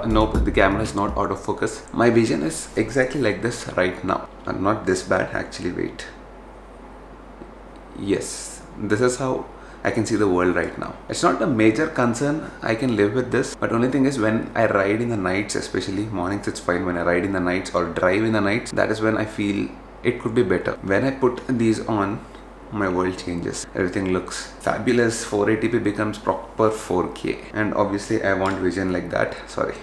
Nope, the camera is not out of focus. My vision is exactly like this right now. Not this bad actually, wait. Yes, this is how I can see the world right now. It's not a major concern, I can live with this, but only thing is when I ride in the nights, especially mornings it's fine, when I ride in the nights or drive in the nights, that is when I feel it could be better. When I put these on, my world changes. Everything looks fabulous. 480p becomes proper 4K, and obviously I want vision like that. Sorry.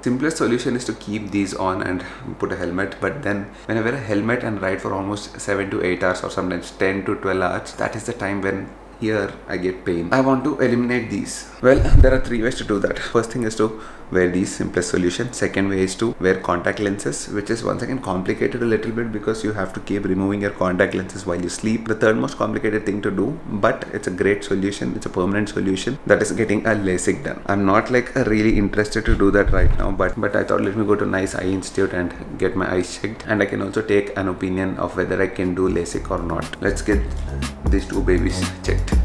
Simplest solution is to keep these on and put a helmet, but then when I wear a helmet and ride for almost 7 to 8 hours or sometimes 10 to 12 hours, that is the time when here I get pain. I want to eliminate these. Well, there are 3 ways to do that. First thing is to wear these, simplest solution. Second way is to wear contact lenses, which is once again complicated a little bit because you have to keep removing your contact lenses while you sleep. The third most complicated thing to do, but it's a great solution, it's a permanent solution, that is getting a LASIK done. I'm not like really interested to do that right now, but I thought let me go to Nice Eye Institute and get my eyes checked, and I can also take an opinion of whether I can do LASIK or not. Let's get these 2 babies checked.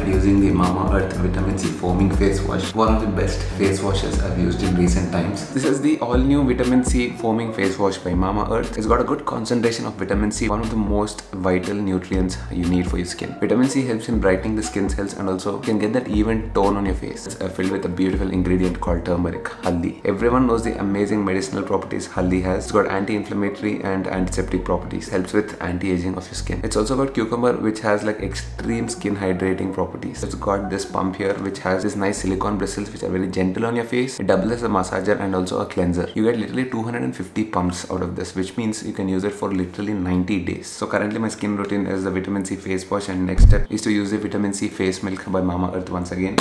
Using the Mamaearth Vitamin C Foaming Face Wash, one of the best face washes I've used in recent times. This is the all new Vitamin C Foaming Face Wash by Mamaearth. It's got a good concentration of Vitamin C, one of the most vital nutrients you need for your skin. Vitamin C helps in brightening the skin cells and also can get that even tone on your face. It's filled with a beautiful ingredient called turmeric, haldi. Everyone knows the amazing medicinal properties haldi has. It's got anti-inflammatory and antiseptic properties, helps with anti-aging of your skin. It's also got cucumber, which has like extreme skin hydrating properties. It's got this pump here which has this nice silicone bristles which are very gentle on your face. It doubles as a massager and also a cleanser. You get literally 250 pumps out of this, which means you can use it for literally 90 days. So currently my skin routine is the Vitamin C face wash, and next step is to use the Vitamin C face milk by Mamaearth once again.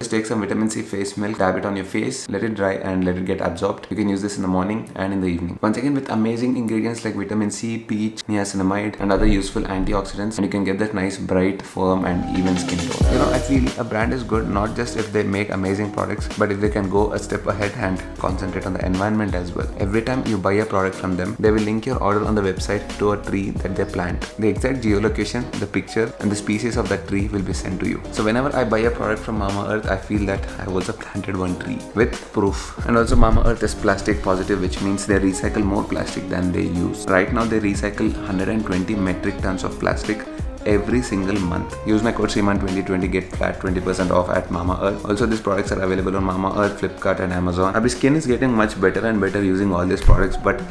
Just take some Vitamin C face milk, dab it on your face, let it dry and let it get absorbed. You can use this in the morning and in the evening. Once again with amazing ingredients like Vitamin C, peach, niacinamide and other useful antioxidants, and you can get that nice bright, firm and even skin tone. You know, I feel a brand is good not just if they make amazing products, but if they can go a step ahead and concentrate on the environment as well. Every time you buy a product from them, they will link your order on the website to a tree that they plant. The exact geolocation, the picture and the species of that tree will be sent to you. So whenever I buy a product from Mamaearth, I feel that I also planted one tree with proof. And also Mamaearth is plastic positive, which means they recycle more plastic than they use. Right now they recycle 120 metric tons of plastic every single month. Use my code SRIMAN2020, get flat 20% off at Mamaearth. Also these products are available on Mamaearth, Flipkart and Amazon. Abhi skin is getting much better and better using all these products, but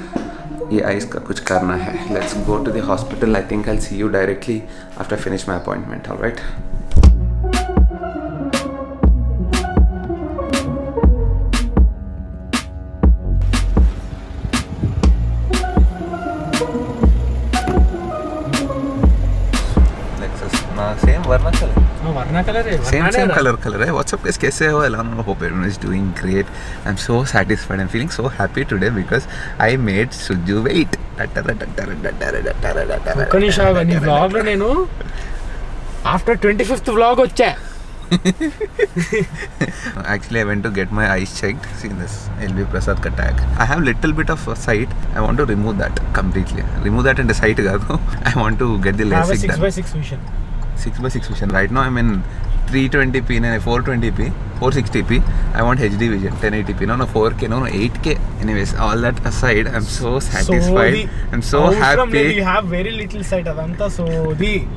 ये ice का कुछ करना है. Let's go to the hospital. I think I'll see you directly after I finish my appointment. Alright. Varna color है. Same color है. What's up guys? कैसे हो? I hope everyone is doing great. I'm so satisfied. I'm feeling so happy today because I made Suju wait. Kanisha knee vlog low Nenu after 25th vlog వచ్చా. Actually I went to get my eyes checked. See this LV Prasad ka tag. I have little bit of sight. I want to remove that completely. Remove that and the sight kaado. I want to get the LASIK done. 6x6 vision. 6x6 vision. Right now I'm in 320p and 420p, 460p. I want HD vision, 1080p. No 4K, no 8K. Anyways, all that aside, I'm so satisfied. I'm so happy. You have very little sight, Adanta. So you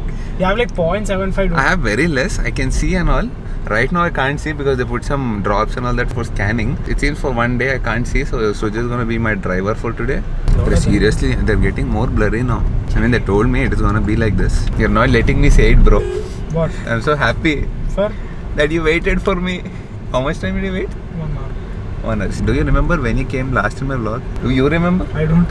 have like 0.75. I have very less. I can see and all. Right now I can't see because they put some drops and all that for scanning. It seems for one day I can't see, so Suju is gonna be my driver for today. But seriously, they're getting more blurry now. I mean, they told me it is gonna be like this. You're not letting me say it, bro. What? I'm so happy that you waited for me. How much time did you wait? 1 hour. 1 hour. Do you remember when you came last in my vlog? Do you remember? I don't.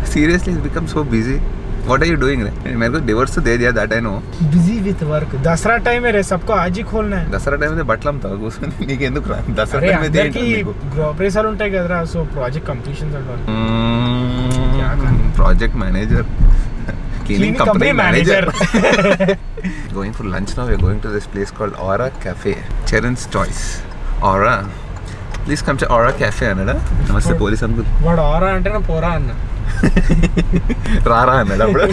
Seriously, it's become so busy. What are you doing? मेरे को divorce तो दे दिया, that I know. Busy with work. Dasara time है रे, सबको आज ही खोलना है. दसरा टाइम में बटलम था, उसमें नहीं केंद्र करा. दसरा टाइम में दे इंटरव्यू को. ग्रोपरेसर उन्टे कदरा, so project completions and all. Project manager. Cleaning company manager. going for lunch now. We're going to this place called Aura Cafe. Charan's choice. Aura. Please come to Aura Cafe annada. Namaste police uncle. వాడు ఆరా అంటే నా పోరా అన్న. రారా అన్నాడు అప్పుడు.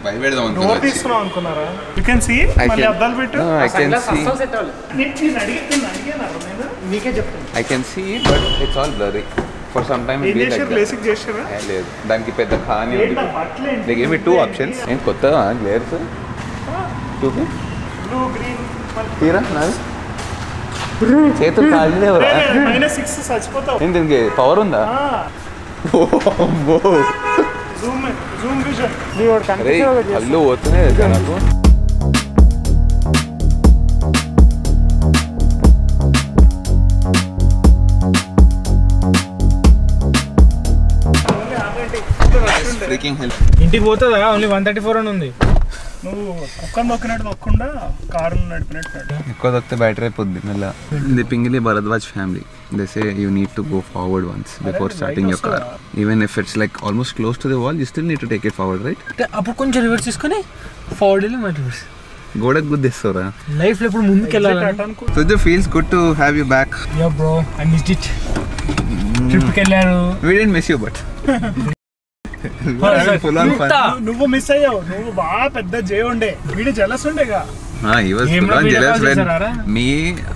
భయపెడదాం అనుకున్నా. Door తీసుకున్నాం అనుకున్నారా? You can see. మళ్ళీ అద్దాలు పెట్టు. No, I can see. నేను అడిగాను నేను నీకే చెప్తాను. I can see, but it's all blurry. For some time it be like that. Basic చేశారా? లేదు. దానికి పెద్ద ఖానీ ఉంది. They gave me 2 options. ఏం కొత్తగా గ్లేర్స్? 2 బ్లూ గ్రీన్ తీరా నాది చేతులు కాలినే -6 చచ్చిపోతావు. ఏంటి దీనికి పవర్ ఉందా? జూమ్ విజన్ కళ్ళు పోతున్నాయి తెలుసా నాకు. ఇంటికి పోతుందా? ఓన్లీ 134 అని ఉంది. నువ్వు కుక్కను నొక్కినట్టు నొక్కకుండా కారు నడిపినట్టు. ఎక్కువ తొక్కితే బ్యాటరీ అయిపోద్ది మళ్ళీ. The Pingili Bharadwaj family. They say you need to go forward once before starting your car. Even if it's like almost close to the wall, you still need to take it forward, right? అప్పుడు కొంచెం reverse తీసుకొని forward వెళ్ళి మళ్ళీ reverse. గోడకు గుద్దేస్తారా? Life లో ఇప్పుడు ముందుకు వెళ్ళాలి. So it feels good to have you back. Yeah bro, I missed it. Trip కి వెళ్ళారు. We didn't miss you but. Full on fun. నువ్వు మిస్ అయ్యావు. నువ్వు బాగా పెద్ద జే ఉండే. వీడు jealous ఉండేగా. He was full on jealous when me,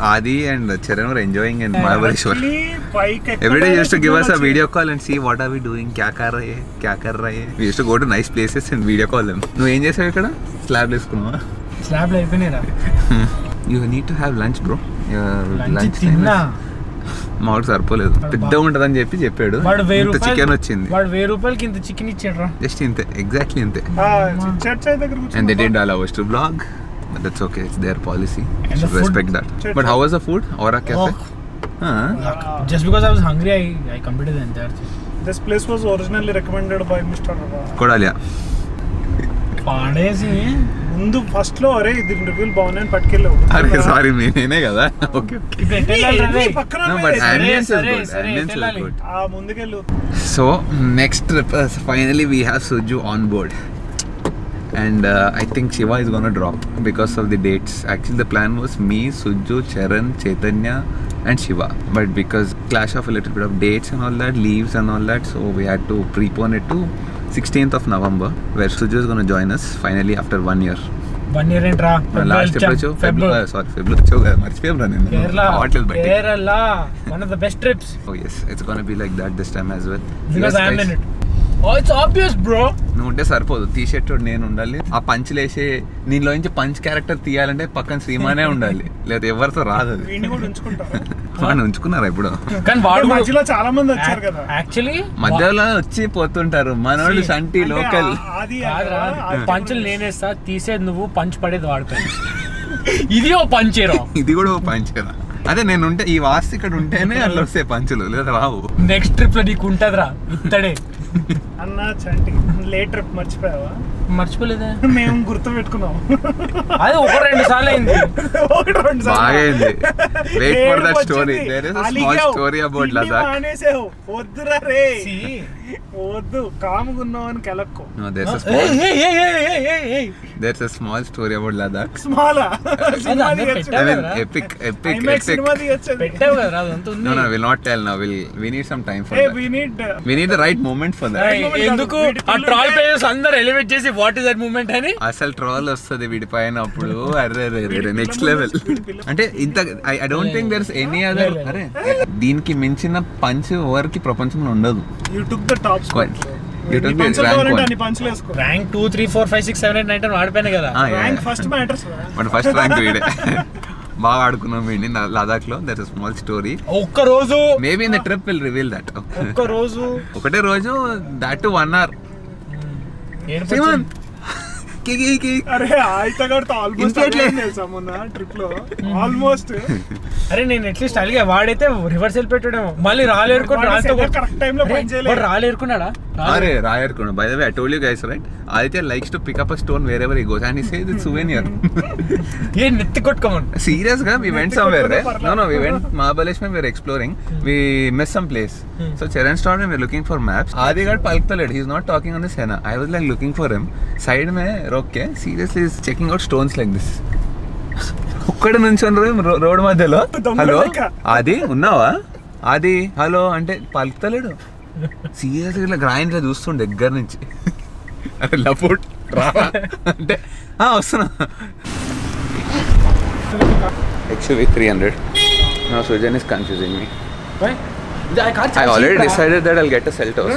Adi and Charan were enjoying in Mahabaleshwar. Every day he used to give us a video call and see what are we doing, kya kar rahe. We used to go to nice places and video call them. నువ్వు ఏం చేసావు ఇక్కడ? Slab వేసుకున్నావా? Slab లో అయిపోయినారా? You need to have lunch bro. Lunch తిన్నా. మాకు సరిపోలేదు. పెద్ద ఉంటదని చెప్పాడు. ఇంత చికెన్ వచ్చింది. వాడు 1000 రూపాయలకి ఇంత చికెన్ ఇచ్చాడు. జస్ట్ ఇంతే, ఎగ్జాక్ట్లీ ఇంతే. దగ్గర And they didn't allow us to vlog. But that's okay, it's their policy. You should respect that. But how was the food? Aura Cafe? Just because I was hungry, I completed the entire thing. This place was originally recommended by Mr. Kodalia. పాడేసి ముందు first లో అరే ఇది రివ్యూలు బాగున్నాయని పట్టుకెళ్ళావు. అరే sorry నేనే కదా. ఓకే పక్కన but ambience is good. Ambience is good. ముందుకెళ్ళు. So next trip finally we have Suju on board. And I think Shiva is gonna drop because of the dates. Actually the plan was me, Suju, Charan, Chaitanya and Shiva. But because clash of a little bit of dates and all that, leaves and all that, so we had to prepone it to 16th of November where Suju is gonna join us finally after 1 year. 1 year ఏంట్రా? Last episode February. Sorry, February. మర్చిపోయాను నేను. Kerala, one of the best trips. Oh yes, it's gonna be like that this time as well. Because I am in it. Oh, it's obvious bro. నువ్వు ఉంటే సరిపోదు, తీసేటోడు నేను ఉండాలి. ఆ పంచులు వేసే నీలో నుంచి పంచ్ క్యారెక్టర్ తీయాలంటే పక్కన శ్రీమానే ఉండాలి, లేదా ఎవరితో రాదు. ఉంచుకున్నారా ఇప్పుడు? కానీ వాడు మధ్యలో చాలా మంది వచ్చారు కదా. యాక్చువల్లీ మధ్యలో వచ్చి పోతుంటారు మనోళ్ళు. సంటి లోకల్ పంచులు నేనేస్తా, తీసేది నువ్వు, పంచ్ పడేది వాడిపోయి. ఇది ఓ పంచేరా, ఇది కూడా ఓ పంచేరా. అదే నేను ఉంటే ఈ వాస్తు ఇక్కడ ఉంటేనే అట్లా వస్తాయి పంచులు, లేదా రావు. నెక్స్ట్ ట్రిప్ లో నీకు ఉంటదిరా ఇత్తడే. అన్న చంటి లేట్ ట్రిప్ మర్చిపోయావా? మర్చిపోలేదా? మేము గుర్తు పెట్టుకున్నాం. అది 1-2 సార్లు అయింది. బాగైంది. Wait for that story. There is a small story about Ladakh. అనేసావు వద్దురా రే, వద్దు కాముగున్నావు అని కెలక్కో. No there is a small story about Ladakh. స్మాలా? I mean epic. పెట్టావు కదా అదంతా ఉంది. No, we'll not tell now. We need some time for that. We need the right moment for that. ఎందుకు ఆ ట్రాల్ పేజెస్ అందరూ ఎలివేట్ చేసి what is that moment అని అసలు ట్రాల్ వస్తుంది వీడిపైన అప్పుడు. అరే నెక్స్ట్ లెవెల్ అంటే ఇంత. I don't think there is any other. అరే దీనికి మించిన పంచ్ ఎవరికి ప్రపంచంలో ఉండదు. You took the top spot. Rank 2 3 4 5 6 7 8 9 10 వాడిపోయినా కదా. Rank first matters. But first rank వీడే. బాగా ఆడుకున్నాం వీడిని లదాఖ్ లో. That is small story. ఒక్క రోజు maybe in the trip will reveal that. ఒక్క రోజు ఒకటే రోజు దట్ 1 hour. సిమన్ అరే ఆయితగాడితో ఆల్మోస్ట్ ట్రిప్ లో ఆల్మోస్ట్. అరే నేను అట్లీస్ట్ అలిగా వాడైతే రివర్స్ వెళ్ళిపెట్టాడేమో. మళ్ళీ రాలేరుకున్నాడు. కరెక్ట్ టైం లో పని చేయలేదు. రాలేరుకున్నాడా? Are Rayarkona. By the way, I told you guys, right? Aditya likes to pick up a stone wherever he goes, and he says it's souvenir. Yeah, come on. Serious, guy? We went somewhere, right? No, we went Mahabaleshwar. We were exploring. We missed some place. So Charan stopped and we were looking for maps. Adi got palktaled. He's not talking on his henna. I was like looking for him. Side mein rock ke. Seriously, he's checking out stones like this. ఒక్కడ నుంచొని road మధ్యలో hello ఆది ఉన్నావా ఆది hello అంటే పలుకుతలేడు serious ఇట్లా గ్రాండ్గా చూస్తుండే దగ్గర నుంచి అరే లపోట్ రావా అంటే వస్తున్నా XUV 300 now Sujan is confusing me I already decided that I'll get a Seltos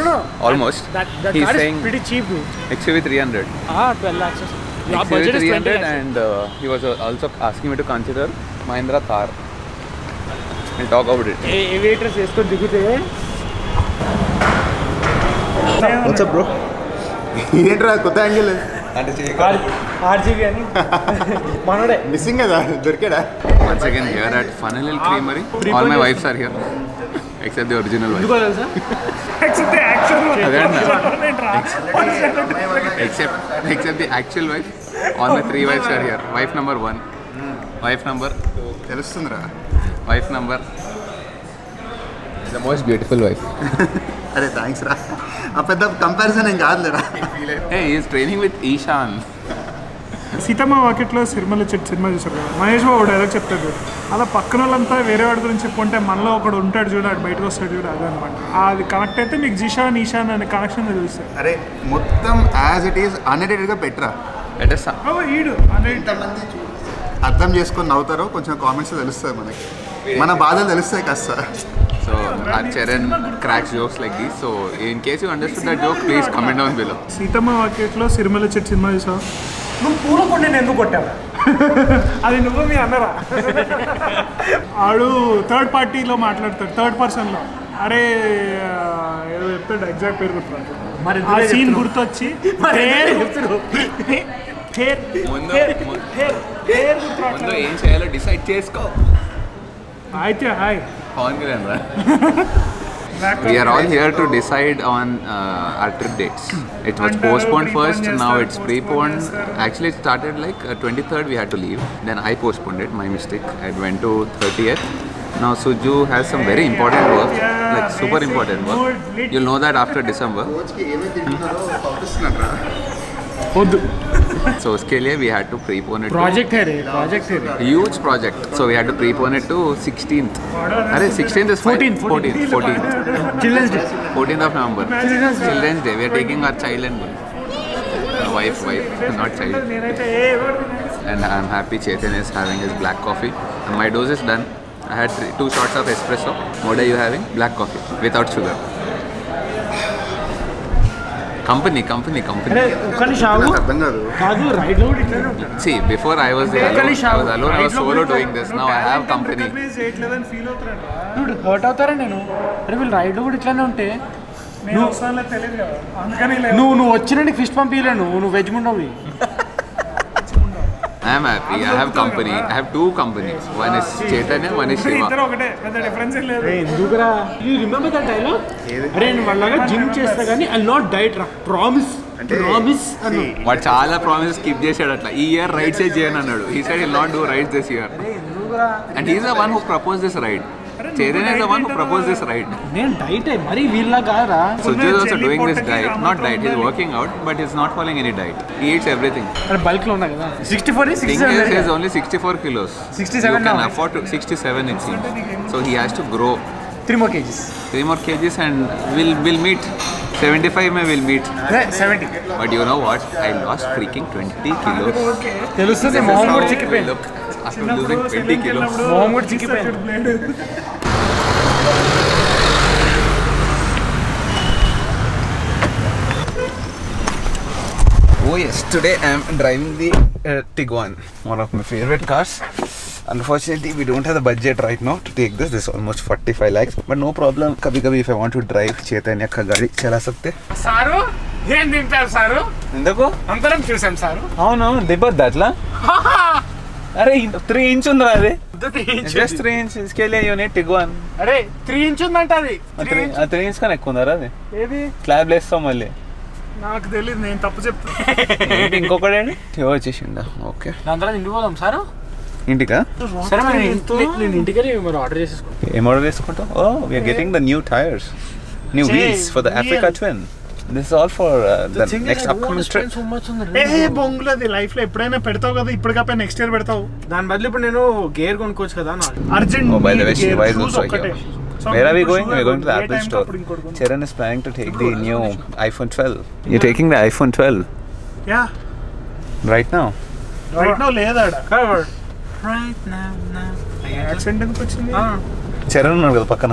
almost that he's car saying is pretty cheap dude. XUV 300 12 lakhs your XUV budget is 300 20 and he was also asking me to consider Mahindra Thar we'll talk about it aviators వేసుకొని దిగుతే What's up, bro? ఏంట్రా కొత్త angle RGB అని మనోడే missing కదా దొరికాడా once again here at Funnel Hill Creamery all my wives are here except the original wife ఎందుకో తెలుసా except the actual except the actual wife all my 3 wives are here wife number 1 wife number తెలుస్తుందిరా wife number the most beautiful wife అరే thanks రా ఆ పెద్ద comparison ఏం కాదులేరా hey he is training with Ishan Seethamma వాకిట్లో సిరిమల్ల చెట్టు cinema చూసారు కదా Mahesh Babu dialogue చెప్తాడు అలా పక్కన వాళ్ళంతా వేరే వాడి గురించి చెప్పుకుంటే మనలో ఒకడు ఉంటాడు చూడ అటు బయటకు వస్తాడు చూడ అదే అనమాట అది కనెక్ట్ అయితే మీకు జీషాన్ ఈశాన్ అనే కనెక్షన్ తెలుస్తుంది అరే మొత్తం యాజ్ ఇట్ ఈస్ అన్ఎడిటెడ్గా పెట్టరా it is ఈడు ఎంతమంది అర్థం చేసుకొని నవ్వుతారో కొంచెం కామెంట్స్ తెలుస్తుంది మనకి మన బాధలు తెలుస్తాయి కాస్త so our Charan cracks jokes like this so in case you understood that joke please comment down below Seethamma వాకిట్లో సిరిమల్ల చెట్టు సినిమా చూసావు నువ్వు పూలకొండ నేను ఎందుకు కొట్టావు అది నువ్వు మీ అన్నరా ఆడు థర్డ్ పార్టీలో మాట్లాడతాడు థర్డ్ పర్సన్లో అరే ఏదో చెప్తాడు ఎగ్జాక్ట్ పేరు గుర్తురాదు మరి ఆ సీన్ గుర్తొచ్చి ముందు ఏం చేయాలో డిసైడ్ చేసుకో అయితే హాయ్ పవన్ కళ్యాణ్ రా we are all here to decide on our trip dates it was postponed first now it's preponed actually it started like 23rd we had to leave then I postponed it my mistake I went to 30th now Suju has some very important work like super important work you'll know that after December కోచ్కి ఏమేమి తింటున్నారో పంపిస్తున్నారా వద్దు so uske liye we had to prepone it project hey ray huge project so we had to prepone it to 16th are 16th is 14th children's day 14th of November children's day we are taking our child and wife not child నేనైతే and I'm happy Chaitanya is having his black coffee and my dose is done I had 2 shots of espresso what are you having black coffee without sugar company అరే ఒక్కని షావు నాకు అర్థం కాదు కాదు ride లో కూడా ఇట్లానే ఉంటాడు see before I was alone I was solo doing this now I have company చేయట్లేదని ఫీల్ అవుతున్నాడు నువ్వు హర్ట్ అవుతారా నేను అరే వీళ్ళు రైడ్ లో కూడా ఇట్లానే ఉంటే నేను వస్తానులే తెలియదు కదా అందుకని నువ్వు వచ్చిన ఫిష్ పంపించలేను నువ్వు వెజ్ ఉండవు I am happy I have company I have 2 companies one is Chaitanya one is Shiva ఇద్దరు ఒకటే పెద్ద డిఫరెన్స్ లేదు ఎందుకురా యూ రిమెంబర్ దట్ డైలాగ్ అరే నేను వాళ్ళగా జిమ్ చేస్తా కానీ ఐ నాట్ డైట్ రా ప్రామిస్ అన్న వాడు చాలా ప్రామిసెస్ కీప్ చేశాడు అట్లా ఈ ఇయర్ రైడ్స్ చేయను అన్నాడు he said he'll not do rides this year and he is the one who proposed this ride Chaitanya is the one who proposed this ride నేను డైట్ మరి వీళ్ళ కాదురా Suju is also doing this diet not diet he's working out but he's not following any diet he eats everything అరే bulk లో ఉన్నా కదా 64 thing is he is only 64 kilos 67 you can now. afford to 67 it seems so he has to grow 3 more kgs 3 more kgs and we'll meet 75 may will meet 70 but you know what I lost freaking 20 kilos తెలుస్తుంది This is మొహం how కూడా I చిక్కిపోయింది look after losing 20 kilos మొహం కూడా చిక్కిపోయింది oh yes today I am driving the Tiguan one of my favorite cars unfortunately we don't have the budget right now to take this is almost 45 lakhs but no problem kabhi if I want to drive Chaitanya ka gadi chala sakte sir ఏం తింటారు sir enduko అందరం చూసాం sir avunu dibadda atla అరే 3 inch ఉందిరా అది Just 3 inch. इसके लिए you need Tiguan. అరే 3 ఇంచ్ ఉందంట అది. 3 inch కన్నా ఎక్కువ ఉందా అది? ఏది? స్లాబ్ లేస్తాం మళ్ళీ. నాకు తెలియదు, నేను తప్పు చెప్తా. ఇంకొకటి అండి వచ్చేసిండా. ఓకే దాని తర్వాత ఇంటికి పోదాం సార్. ఇంటికా? సరే నేను ఇంటికి మరి ఆర్డర్ చేసేసుకుంటాం. ఏం ఆర్డర్ చేసుకుంటాం? Oh we're getting the new tyres, new wheels for the Africa Twin. This is all for the next upcoming trip. బొంగులది లైఫ్ లో ఎప్పుడైనా పెడతావు కదా, ఇప్పటికప్పుడు నెక్స్ట్ ఇయర్ పెడతావు. దాని బదులు ఇప్పుడు నేను గేర్ కొనుక్కోవచ్చు కదా. Urgent. Oh, by the way, Shiva is also here. Where are we going? We're going to the Apple store. Charan is planning to take the new iPhone 12. You're taking the iPhone 12? Yeah. Right now? Right now లేదాడా? Right now. Accident ఎందుకు వచ్చింది? Charan ఉన్నాడు కదా పక్కన.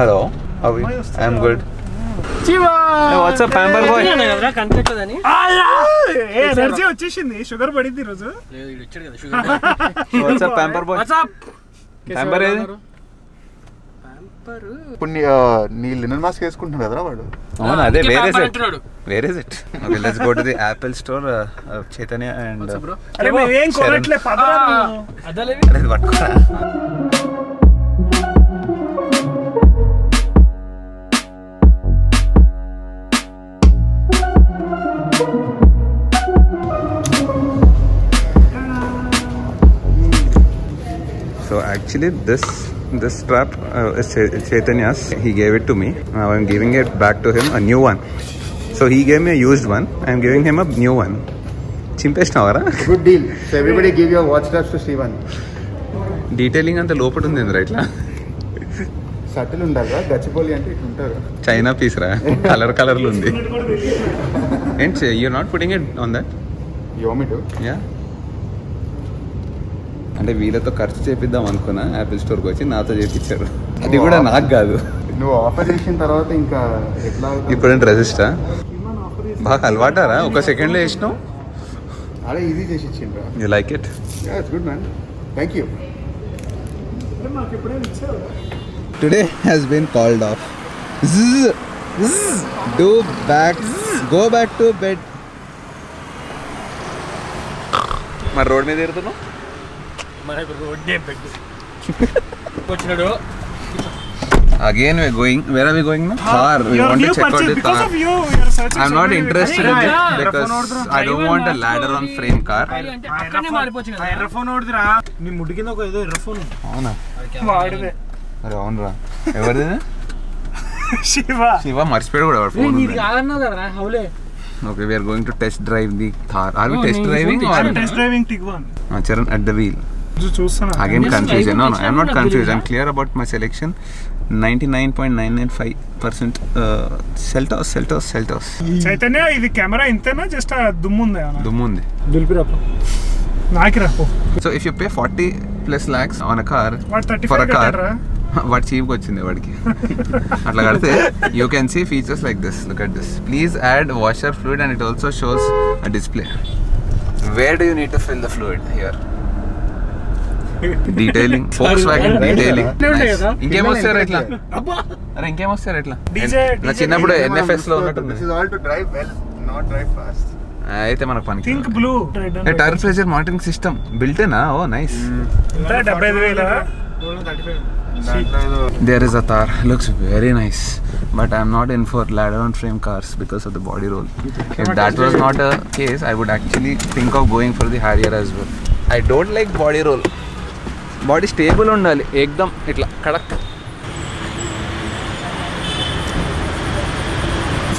Hello, how are you? I'm good. Shiva! Hey, what's up, Pamper boy? కనిపెట్టదని energy వచ్చేసింది. Sugar పడింది ఈ రోజు. లేదు ఇది వచ్చాడు కదా sugar. What's up, Pamper boy? What's up? Pamper ఏది? ఇప్పుడు నీ లినన్ మాస్క్ వేసుకుంటున్నావు కదరా వాడు. అవును అదే. Where is it? Okay, let's go to the Apple store. Chaitanya and అరే మేమేం కొనట్లే పదరా. అదలేవి. అరే పట్టుకోరా. So actually this strap is Chaitanya's. He gave it to me. Now I'm giving it back to him, a new one. So he gave me a used one. I'm giving him a new one. Chimpeshnavara? Good deal. So everybody give your watch straps to Steven. Detailing anta lopatu undi right la. Subtle undaga Gachipoli ante it untaru. China piece ra. Color lu undi. And you're not putting it on that? You want me to? Yeah. అంటే వీళ్ళతో ఖర్చు చేపిద్దాం అనుకున్నా. Apple స్టోర్కి వచ్చి నాతో చేపించారు. అది కూడా నాకు కాదు. నువ్వు ఆఫర్ చేసిన తర్వాత ఇంకా ఎట్లా ఇప్పుడంటే రెజిస్టా బాగా అలవాటారా? ఒక సెకండ్లో చేసినావు. అలా ఈజీ చేసి ఇచ్చిండ్రా. You like it? Yeah it's good man. Thank you. Today has been called off. Do back, go back to bed. మరి రోడ్ మీద తిరుగుతున్నావు. మనకు రోడ్డే బెడ్ వచ్చినాడు. Again we're going. Where are we going now? Car. We want to check out the car. I'm not interested in it because I don't want a ladder on frame car. అక్కడనే మారిపోవచ్చు కదా. ఎర్ర phone ఓడిదిరా. నీ ముడి కింద ఒక ఏదో ఎర్ర phone. అవునా? వాడిదే. అరే అవునరా. ఎవరిది? శివ మర్చిపోయాడు కూడా ఫోన్. నీది కాదన్నావు కదరా. హౌలే. Okay, we are going to test drive the car. Are we test driving or test driving Tiguan? Charan at the wheel. Again confusion. No, I'm not confused. I'm clear about my selection. 99.995% Seltos. Chaitanya ఇది camera ఇంతేనా? Just దుమ్ముంది. దుమ్ముంది. దులిపిరాపో. నాకి రాపో. So if you pay 40 plus lakhs on a car for a car, వాడు చీప్గా వచ్చింది వాడికి. అట్లా కడితే you can see features like this. Look at this. Please add washer fluid and it also shows a display. Where do you need to fill the fluid here? Detailing, Volkswagen detailing. ఇంకేమొస్తారు ఇట్లా? అరే ఇంకేమొస్తారు ఇట్లా? నా చిన్నప్పుడు NFS లో ఉన్నట్టుంది. This is all to drive well, not drive fast. అయితే మనకు పని. Think blue tyre pressure monitoring system బిల్టేనా? Oh nice. 75,000. There is a Thar. Looks very nice, but I'm not in for ladder on frame cars because of the body roll. If that was not a case, I would actually think of going for the Harrier as well. I don't like body roll. Body stable undali ekdam itla kadak.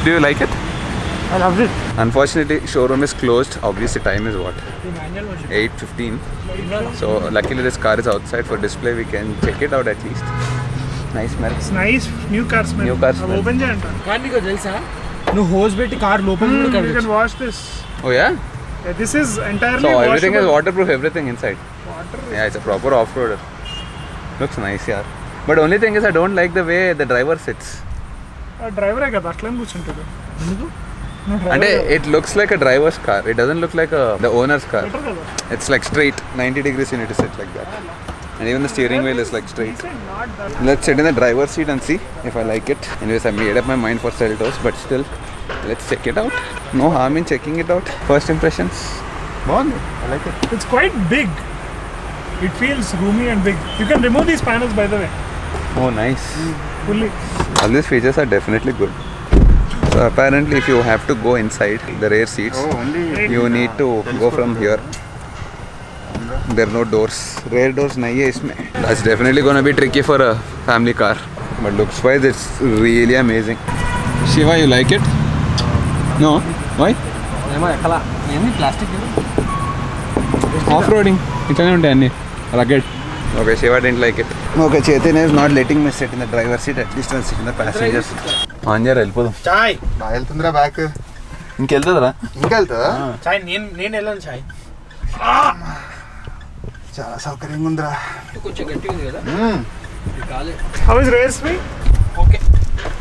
Do you like it? I loved it. Unfortunately showroom is closed. Obviously time is what? 8:15. So luckily this car is outside for display. We can check it out at least. Nice smell. It's nice. New car smell. New car smell. Open చేయంట. కానీ నీకు తెలుసా నువ్వు hose పెట్టి car లోపల కూడా You కడగొచ్చు. can wash this. Oh yeah? This is entirely So everything is washable. waterproof, everything inside. Yeah, it's a proper off-roader. Looks nice, yeah. But only thing is I don't like the way the driver sits. డ్రైవరే కదా అట్లా కూర్చుంటాడు. And it looks like a driver's car. It doesn't look like the owner's car. It's like straight, 90 degrees you need to sit like that. And even the steering wheel is like straight. Let's sit in the driver's seat and see if I like it. Anyways, I made up my mind for Seltos, but still, let's check it out. No harm in checking it out. First impressions. బాగుంది. I like it. It's quite big. It feels roomy and big. You can remove these panels, by the way. Oh, nice. Fully. All these features are definitely good. So apparently if you have to go inside the rear seats, you need to go from here. There are no doors. Rear doors nahi hai isme. That's definitely gonna be tricky for a family car. But looks wise, it's really amazing. Shiva, you like it? No? Why? Off-roading. Rugged. Okay, Shiva didn't like it. Okay, Chaitanya is not letting me sit in the driver's seat. At least I'll sit in the passenger seat. Anjar, help. చాయ్ బాగా వెళ్తుందిరా back. ఇంకెళ్తుందిరా? ఇంకా వెళ్తుందా? చాయ్ నేను వెళ్ళాను చాయ్. చాలా సౌకర్యంగా ఉందిరా. కొంచెం గట్టిగా ఉంది కదా. How is rear swing? Okay.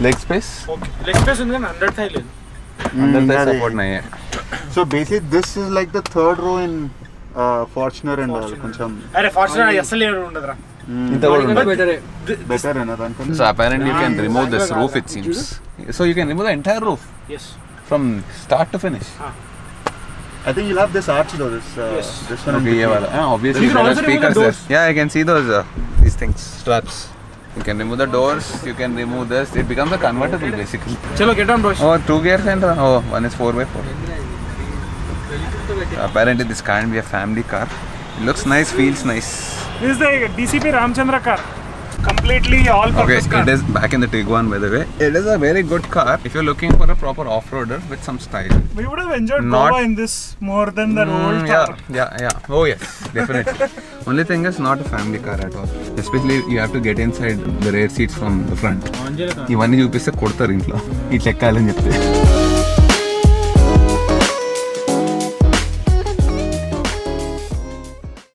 Leg space? Okay. Leg space ఉంది కానీ అండర్ థై లేదు. Under thigh support nahi hai. So basically this is like the third row in Fortuner and all. కొంచెం అరే ఫార్చునర్ అసలు ఏడు ఉండదురా. ఇంత కూడా ఉండదు. బెటర్ అయినా దానికన్నా. So apparently you can remove this roof, it seems. So you can remove the entire roof yes from start to finish. I think you'll have this arch though, this one. Okay, ye wala. Obviously You can there are also remove the speakers there. doors. Yeah, I can see those these things, straps. You can remove the doors, you can remove this. It becomes a convertible basically. చలో get on boys. Oh, 2 gears and one is 4x4. Apparently this can't be a family car. It looks nice, feels nice. This is the DCP Ramchandra car. Completely all-purpose car. It is back in the Tiguan, by the way. It is a very good car if you're looking for a proper off-roader with some style. We would have enjoyed Not- Goa in this more than that old car. Yeah. Oh yes, definitely. Only thing is not a family car at all. Especially you have to get inside the rear seats from the front. ఇవన్నీ చూపిస్తే కొడతారు ఇంట్లో ఇట్లా ఎక్కాలని చెప్తే.